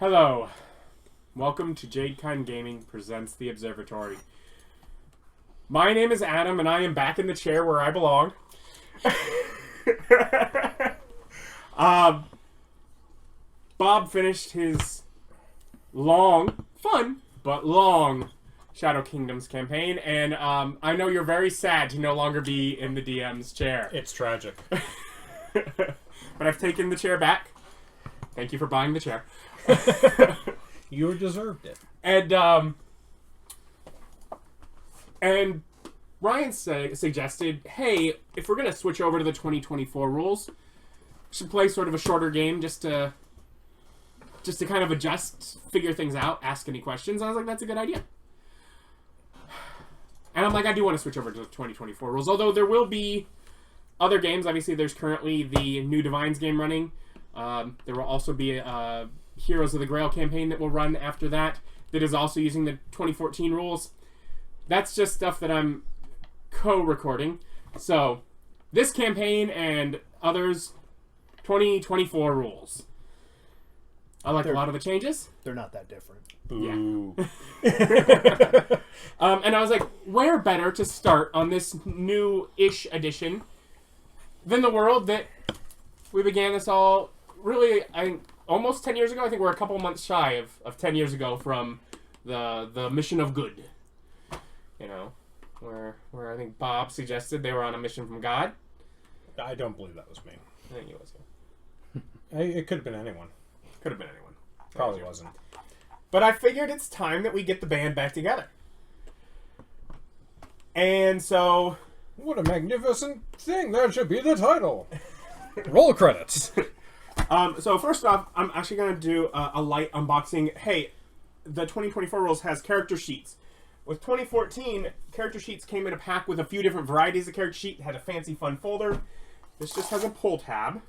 Hello. Welcome to Jadekine Gaming presents The Observatory. My name is Adam, and I am back in the chair where I belong. Bob finished his long, fun, but long Shadow Kingdoms campaign, and I know you're very sad to no longer be in the DM's chair. It's tragic. But I've taken the chair back. Thank you for buying the chair. You deserved it. And Ryan suggested, hey, if we're going to switch over to the 2024 rules, we should play sort of a shorter game just to kind of adjust, figure things out, ask any questions. And I was like, that's a good idea. And I'm like, I do want to switch over to the 2024 rules, although there will be other games. Obviously, there's currently the New Divines game running. There will also be a Heroes of the Grail campaign that will run after that is also using the 2014 rules. That's just stuff that I'm co-recording. So, this campaign and others, 2024 rules. I like a lot of the changes. They're not that different. Boo. Yeah. And I was like, where better to start on this new-ish edition than the world that we began this all really, almost 10 years ago. I think we're a couple months shy of 10 years ago from the mission of good. You know, where I think Bob suggested they were on a mission from God. I don't believe that was me. I think it was him. It could have been anyone. Could have been anyone. Probably wasn't. But I figured it's time that we get the band back together. And so... What a magnificent thing! That should be the title! Roll credits! So first off, I'm actually going to do a light unboxing. Hey, the 2024 rules has character sheets. With 2014, character sheets came in a pack with a few different varieties of character sheet. It had a fancy fun folder. This just has a pull tab.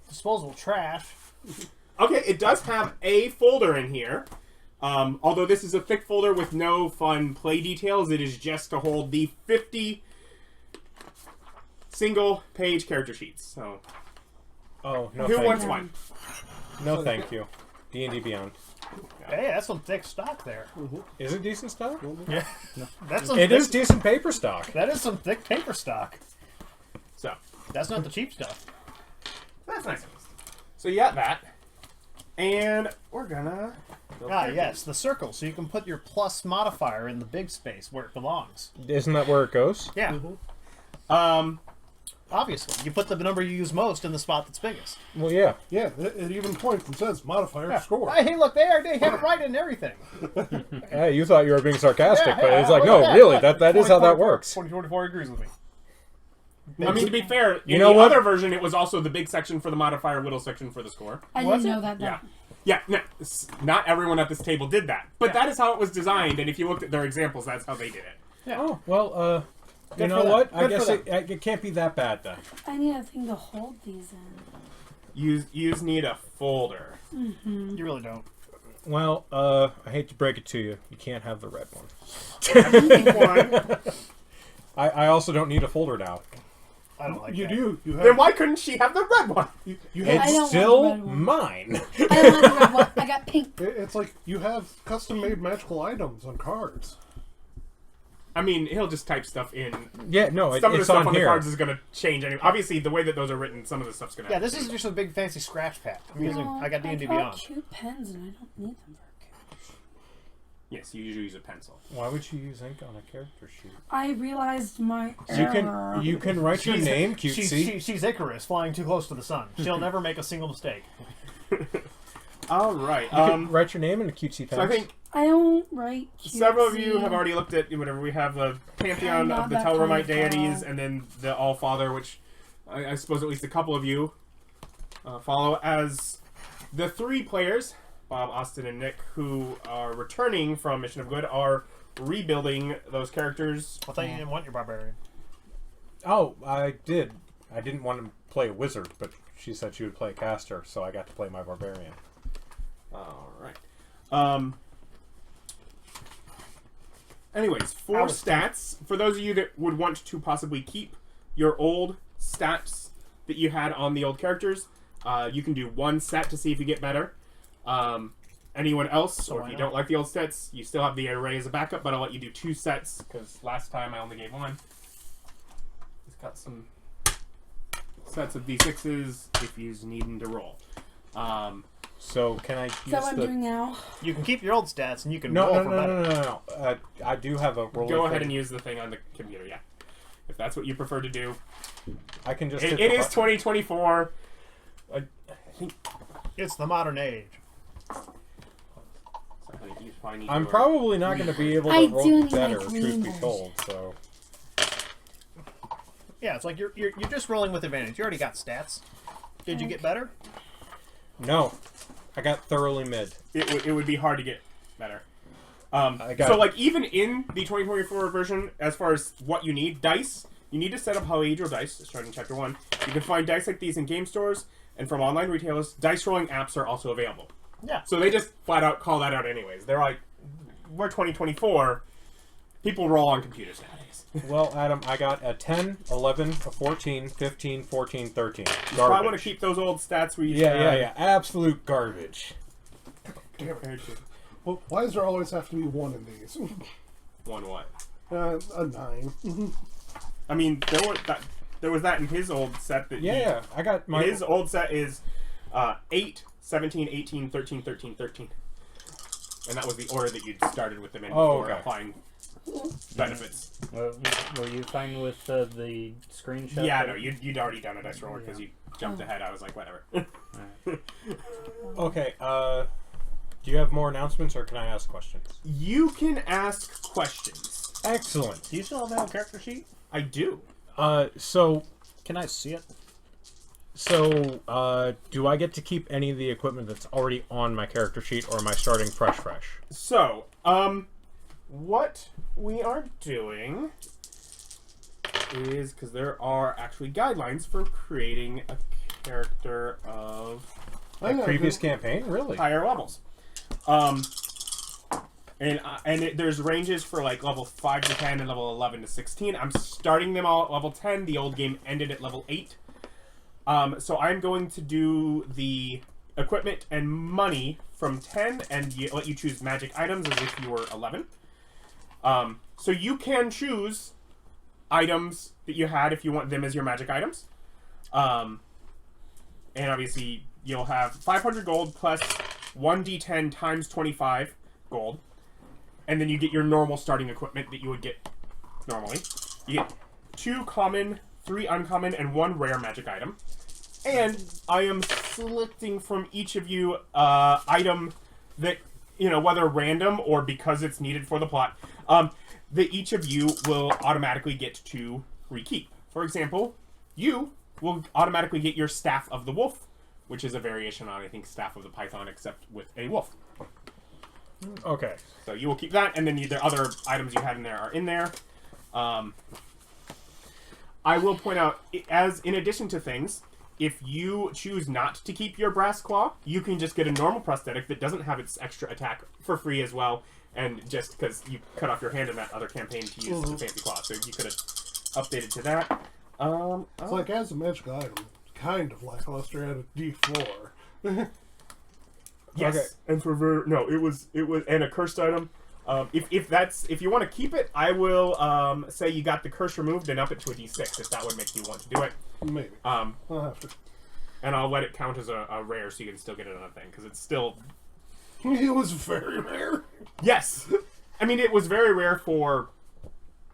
Disposable trash. Okay, it does have a folder in here. Although this is a thick folder with no fun play details, it is just to hold the 50 single-page character sheets. So, Oh, no who thank wants you. one? No thank you. D&D Beyond. Hey, that's some thick stock there. Is it decent stock? Yeah, that's some It thick, is decent paper stock. That is some thick paper stock. So, That's not the cheap stuff. that's nice. So you got that. And we're gonna... Yes, the circle, so you can put your plus modifier in the big space where it belongs. Isn't that where it goes? Yeah, obviously. You put the number you use most in the spot that's biggest. Well, yeah. Yeah, it even points and says modifier Yeah. score. Hey, look there, they have it right in everything. Hey, you thought you were being sarcastic, Yeah, but it's like, look no, at really, that is how that works. 2024 agrees with me. I mean, to be fair, in know the what? other version, it was also the big section for the modifier, little section for the score. I Was didn't it? know that. Yeah. Yeah, no, not everyone at this table did that. But that is how it was designed, and if you looked at their examples, that's how they did it. Yeah. Oh, well, you Good know for them. what? I Good guess for it can't be that bad then. I need a thing to hold these in. You just need a folder. You really don't. Well, I hate to break it to you. You can't have the red one. One. I also don't need a folder now. I don't like You that. do. You have. Then why couldn't she have the red one? You have. I don't want It's the still red one. mine. I don't want the red one. I got pink. It's like you have custom-made magical items on cards. I mean, he'll just type stuff in. Yeah, no, Some of the it's stuff on on the here. cards is going to change anyway. Obviously, the way that those are written, some of the stuff's going to Yeah, this is just a big fancy scratch pad. I'm using. No, I got D&D got Beyond. cute pens and I don't need them for cash. Yes, you usually use a pencil. Why would you use ink on a character sheet? I realized my You can write your name, cutesy. She's Icarus, flying too close to the sun. She'll never make a single mistake. All right. You can write your name in a cutesy pen. So I think I don't write cutesy. several of you have already looked at whatever we have the pantheon I'm not of the that kind Telramite of deities, girl. and then the All Father, which I suppose at least a couple of you follow as the three players, Bob, Austin, and Nick, who are returning from Mission of Good, are rebuilding those characters. I thought you didn't want your barbarian. Oh, I did. I didn't want to play a wizard, but she said she would play a caster, so I got to play my barbarian. All right. Anyways, for stats, for those of you that would want to possibly keep your old stats that you had on the old characters, You can do one set to see if you get better. Anyone else, or if you don't like the old sets, you still have the array as a backup, but I'll let you do 2 sets, because last time I only gave 1. It's got some sets of D6s if you're needing to roll. So can I use Is that what I'm doing now? You can keep your old stats and you can No, roll no, for no, better. no, no, no. I do have a roll. Go ahead and use the thing on the computer, yeah. If that's what you prefer to do. I can just. It is 2024. I think It's the modern age. I'm probably not going to be able I to roll do need better, my truth be green told. So Yeah, it's like you're just rolling with advantage. You already got stats. Did you get better? no, I got thoroughly mid. It would be hard to get better. I got So, like, even in the 2024 version, as far as what you need, dice, you need to set up polyhedral dice, starting in Chapter 1. You can find dice like these in game stores, and from online retailers, dice rolling apps are also available. Yeah. So they just flat out call that out anyways. They're like, we're 2024, people roll on computers nowadays. Well, Adam, I got a 10, 11, a 14, 15, 14, 13. I Garbage. want to keep those old stats we Yeah. Absolute garbage. Damn it. Well, why does there always have to be 1 in these? One what? A 9. I mean, there was that in his old set that Yeah, I got my. his old set is 8, 17, 18, 13, 13, 13. And that was the order that you'd started with them in before okay. applying benefits. Were you fine with the screenshot? Yeah, no, you'd already done a dice roller because you jumped ahead. I was like, whatever. Okay. Do you have more announcements, or can I ask questions? You can ask questions. Excellent. Do you still have that character sheet? I do. So Can I see it? do I get to keep any of the equipment that's already on my character sheet, or am I starting fresh? So, what we are doing is, because there are actually guidelines for creating a character of Like previous campaign, really? higher levels. There's ranges for like level 5 to 10 and level 11 to 16. I'm starting them all at level 10. The old game ended at level 8. So I'm going to do the equipment and money from 10 and let you choose magic items as if you were 11. So you can choose items that you had if you want them as your magic items. And obviously you'll have 500 gold plus 1d10 times 25 gold. And then you get your normal starting equipment that you would get normally. You get 2 common, 3 uncommon, and 1 rare magic item. And I am selecting from each of you item that, whether random or because it's needed for the plot, that each of you will automatically get to rekeep. For example, you will automatically get your Staff of the Wolf, which is a variation on, I think, Staff of the Python, except with a wolf. Okay. So you will keep that, and then the other items you had in there are in there. I will point out, as in addition to things, if you choose not to keep your brass claw, you can just get a normal prosthetic that doesn't have its extra attack for free as well, and just because you cut off your hand in that other campaign to use the fancy claw, so you could have updated to that. It's like, as a magical item, kind of lackluster at a D4. Yes, Okay. and for it was and a cursed item. If you want to keep it, I will say you got the curse removed and up it to a D6 if that would make you want to do it. Maybe. I'll have to. And I'll let it count as a rare so you can still get another thing because it's still. It was very rare. Yes, I mean it was very rare for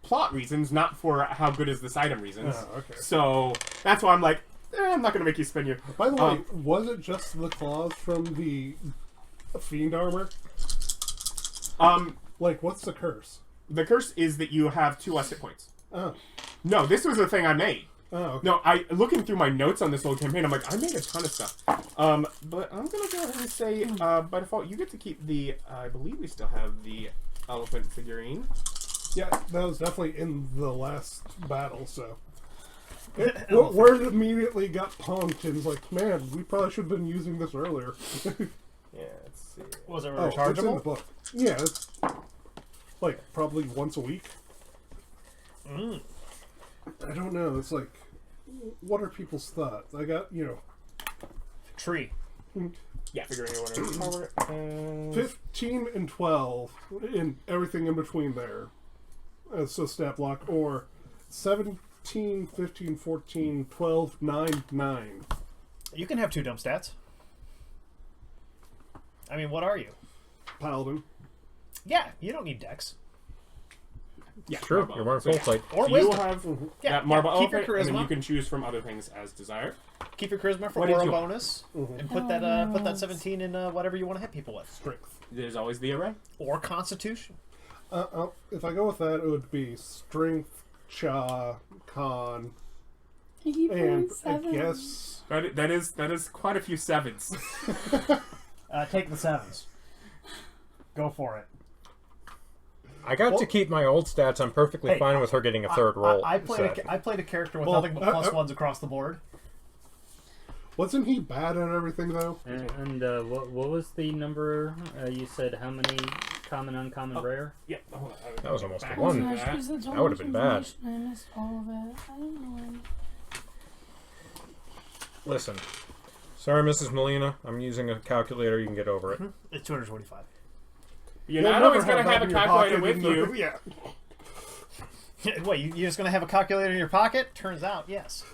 plot reasons, not for how good is this item reasons. Oh, okay. So that's why I'm like, I'm not going to make you spend your. By the way, was it just the claws from the fiend armor? Like, what's the curse? The curse is that you have 2 less hit points. Oh. No, this was the thing I made. Oh, okay. No, looking through my notes on this old campaign, I'm like, I made a ton of stuff. But I'm gonna go ahead and say, by default, you get to keep the. I believe we still have the elephant figurine. Yeah, that was definitely in the last battle, so. Word immediately got punked and was like, man, we probably should have been using this earlier. Yeah, let's see. Was it Oh, it's in the rechargeable? book. Yeah, it's like probably once a week. I don't know. It's like, what are people's thoughts? I got, Tree. Yeah, figuring out what power. 15 and 12, and everything in between there. So stat block, or 17, 15, 14, 12, 9, 9. You can have 2 dump stats. I mean, what are you? Paladin. Yeah, you don't need dex. Yeah, True. marble. You're wearing So, full plate. Or you wisdom. have Yeah, that marble keep your elephant, and then charisma. you can choose from other things as desired. Keep your charisma for What did aura you want? bonus, and put that 17 in whatever you want to hit people with. Strength. There's always the array. Or Constitution. If I go with that, it would be Strength, Cha, Con, You keep and rolling I sevens. guess... That is quite a few sevens. Take the 7s. Go for it. I got to keep my old stats. I'm perfectly Hey, fine with her getting a third roll. I played set. I played a character with Well, nothing but plus 1s across the board. Wasn't he bad at everything, though? And what was the number? You said how many common, uncommon, rare? Yeah, hold on. That was almost Back a to one. Oh, that. gosh, there's so That would've much been bad. information. I missed all of it. I don't know when. Listen. Sorry, Mrs. Molina. I'm using a calculator. You can get over it. It's 225. You're You'll not never always going to that have a in your calculator pocket with in you. the- Yeah. Wait, you're just going to have a calculator in your pocket? Turns out, yes.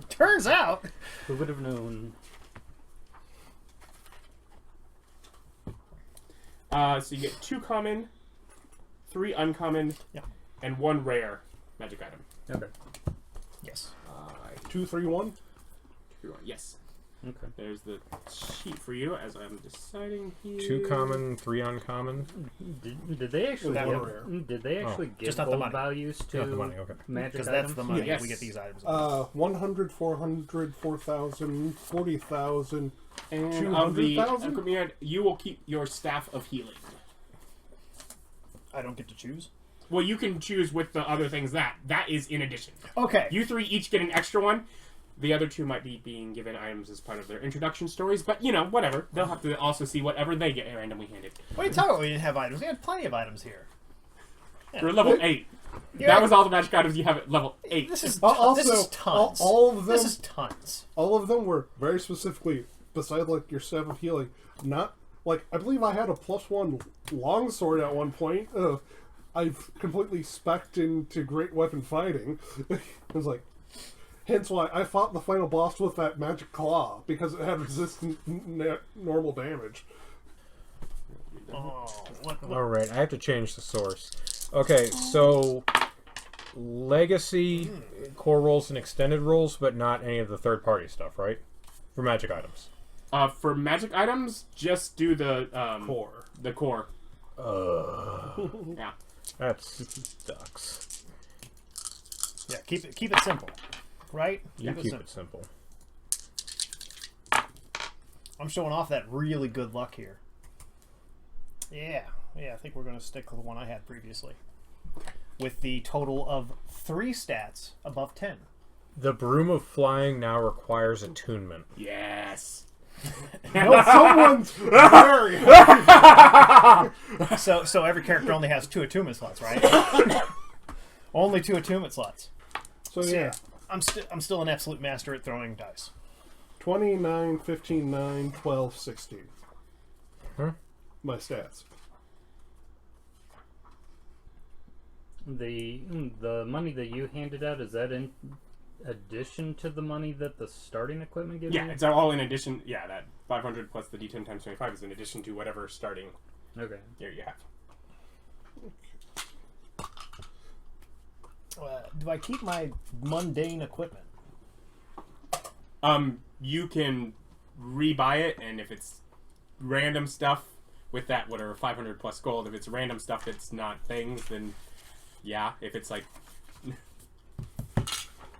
Turns out. Who would have known? So you get 2 common, 3 uncommon, Yeah. and 1 rare magic item. Okay. Yes. 2, 3, 1. Yes. Okay. There's the sheet for you as I'm deciding here. 2 common, 3 uncommon. Did they actually That give, one rare. did they actually give Just not the gold money. values to Not the money, okay. magic Because items? that's the money Yes. we get these items. 100, 400, 4,000, 40,000. And of the 200,000? equipment, you will keep your staff of healing. I don't get to choose. Well, you can choose with the other things that is in addition. Okay. You 3 each get an extra one. The other 2 might be being given items as part of their introduction stories, but you know, whatever. They'll have to also see whatever they get randomly handed. What are you talking about? We didn't have items. We had plenty of items here. You're level 8. Yeah. That was all the magic items you have at level 8. This is Also, this is tons. all of them. This is tons. All of them were very specifically, besides like your staff of healing, not like I believe I had a +1 longsword at one point. I've completely spec'd into great weapon fighting. It was like, hence why I fought the final boss with that magic claw because it had resistant normal damage. Oh, what? Alright, I have to change the source. Okay, so Legacy core rolls and extended rolls, but not any of the third-party stuff, right? For magic items. For magic items, just do the Core. The core. Yeah. That sucks. Yeah, keep it simple, right? You keep simple. it simple. I'm showing off that really good luck here. Yeah, I think we're going to stick with the one I had previously. With the total of 3 stats above 10. The Broom of Flying now requires attunement. Yes. No, someone's very happy. So every character only has 2 attunement slots, right? Only 2 attunement slots. So yeah, I'm still an absolute master at throwing dice. 29, 15, 9, 12, 16. Huh? My stats. The money that you handed out, is that in addition to the money that the starting equipment gives Yeah, you? it's all in addition. Yeah, that 500 plus the D10 times 25 is in addition to whatever starting Okay. gear you have. Do I keep my mundane equipment? You can rebuy it, and if it's random stuff with that, whatever 500 plus gold, if it's random stuff that's not things, then yeah. If it's like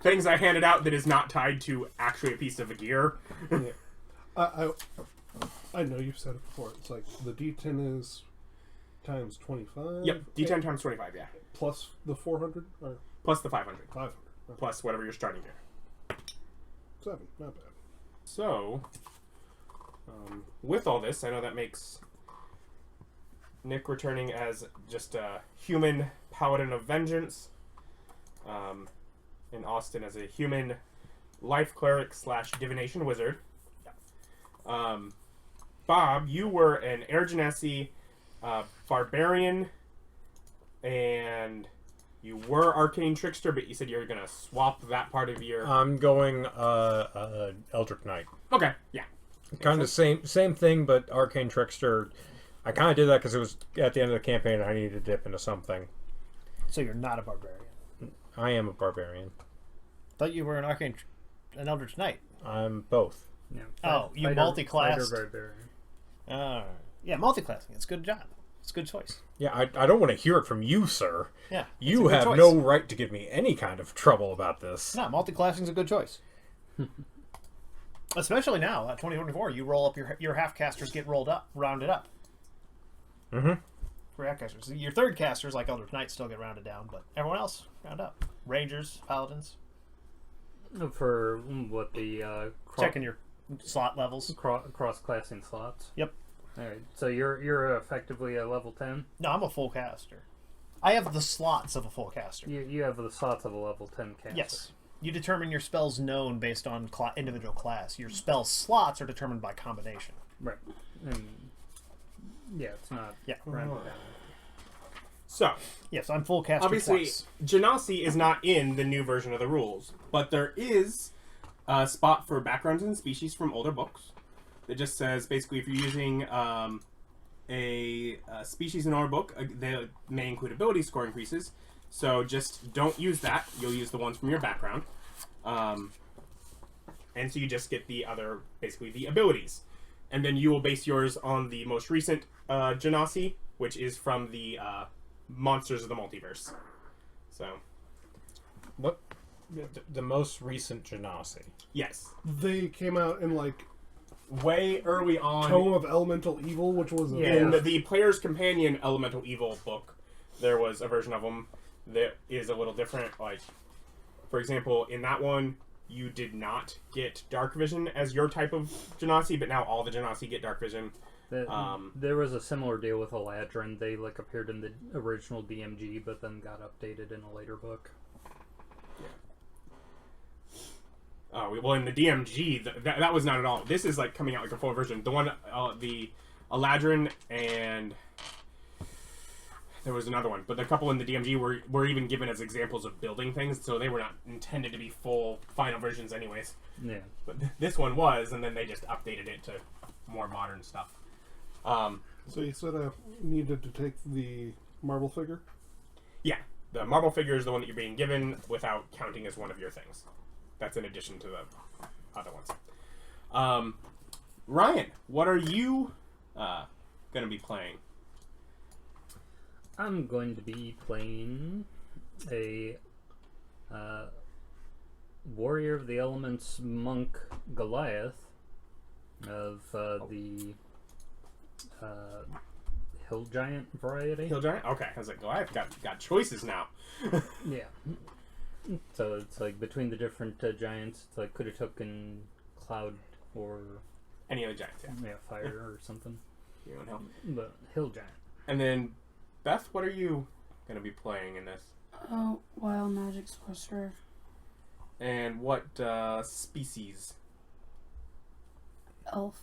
things I handed out that is not tied to actually a piece of a gear, I know you've said it before. It's like the D10 is times 25. yep, D10 times 25, yeah, Plus the 400 or plus the 500, 500. plus whatever your starting gear. 7, not bad. So, with all this, I know that makes Nick returning as just a human paladin of vengeance, and Austin as a human life cleric / divination wizard. Bob, you were an Air Genasi barbarian, and you were Arcane Trickster, but you said you were going to swap that part of your... I'm going Eldritch Knight. Okay, yeah. Kind of same thing, but Arcane Trickster. I kind of did that because it was at the end of the campaign and I needed to dip into something. So you're not a barbarian. I am a barbarian. Thought you were an Eldritch Knight. I'm both. Yeah. Oh, you Fighter multi-classed. barbarian. Yeah, multi-classing. It's a good job. It's a good choice. Yeah, I don't want to hear it from you, sir. Yeah. You it's a good have choice. no right to give me any kind of trouble about this. No, multi-classing is a good choice. Especially now, 2024, you roll up your half casters get rounded up. Mm-hmm. For half casters, your third casters like Eldritch Knights still get rounded down, but everyone else round up. Rangers, paladins, For what the checking your slot levels. cross-classing slots. Yep. All right. So you're effectively a level 10. No, I'm a full caster. I have the slots of a full caster. You have the slots of a level 10 caster. Yes. You determine your spells known based on individual class. Your spell slots are determined by combination. Right. And yeah, it's not Yeah. rounded down. So, Yes, I'm full caster obviously, twice. Genasi is not in the new version of the rules, but there is a spot for backgrounds and species from older books that just says, basically, if you're using a species in our book, they may include ability score increases. So just don't use that. You'll use the ones from your background. And so you just get the other, basically the abilities. And then you will base yours on the most recent Genasi, which is from the Monsters of the Multiverse. So, What? The most recent Genasi. yes. They came out in like Way early on Tome of Elemental Evil, which was in the Player's Companion Elemental Evil book, there was a version of them that is a little different. Like, for example, in that one, you did not get Dark Vision as your type of Genasi, but now all the Genasi get Dark Vision. There was a similar deal with Eladrin. They appeared in the original DMG, but then got updated in a later book. Well, in the DMG, that was not at all. This is like coming out like a full version. The one, the Eladrin, and there was another one, but the couple in the DMG were even given as examples of building things, so they were not intended to be full final versions, anyways. Yeah. But this one was, and then they just updated it to more modern stuff. So you said I needed to take the marble figure? Yeah, the marble figure is the one that you're being given without counting as one of your things. That's in addition to the other ones. Ryan, what are you going to be playing? I'm going to be playing a Warrior of the Elements monk Goliath of the Hill Giant variety. Hill Giant? Okay, I was like, Goliath got choices now. Yeah. So it's like between the different giants, it's like could have taken Cloud or Any other giants, yeah. Fire or something. You don't know. But Hill Giant. And then, Beth, what are you going to be playing in this? Oh, Wild Magic Sorcerer. And what species? Elf.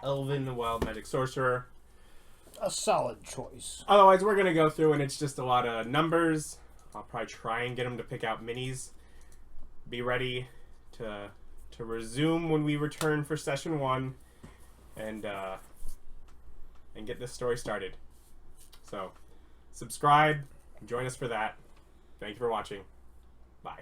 Elven Wild Magic Sorcerer. A solid choice. Otherwise, we're going to go through and it's just a lot of numbers. I'll probably try and get them to pick out minis. Be ready to resume when we return for session 1 and get this story started. So, subscribe, join us for that. Thank you for watching. Bye.